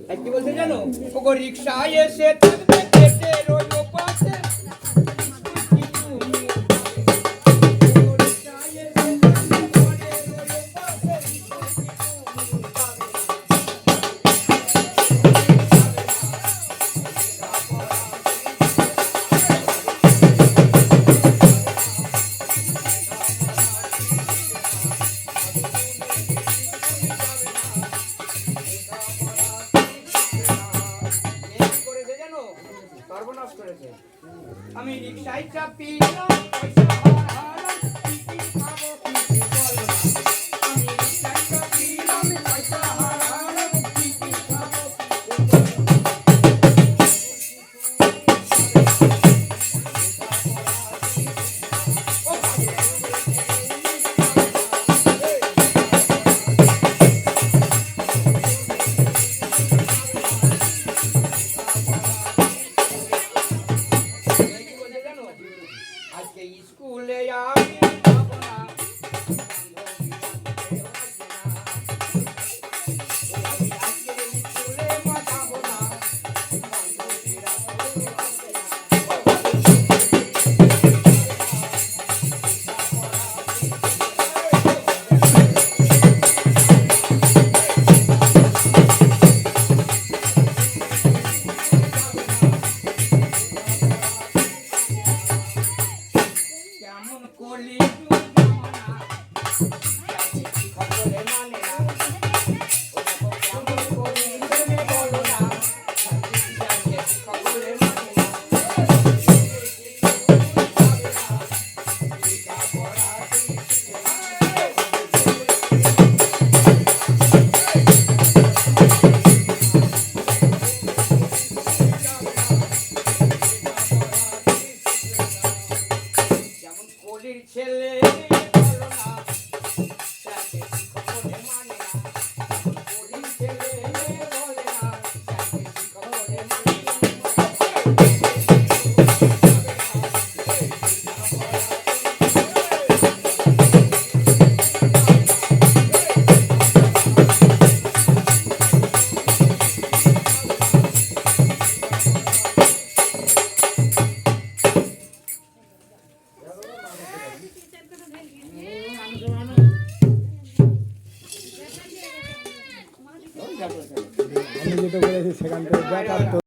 কি বলতে জানো? ওগো রিকশায় এসে থাকবে পেটের ওই পাশে সর্বনাশ করেছে। আমি রিকশায় চাপিলাম পয়সা হারালাম টিকিট খাবো কি বলো না। আমি রিকশায় চাপিলাম পয়সা হারালাম টিকিট খাবো আজকে স্কুলে আমি যাব না কেমন কলি ছেলে বলো না তাকে খবরে মানে না গরিব ছেলে বলে না তাকে খবরে মানে আমি যেটা বলেছি সেখান থেকে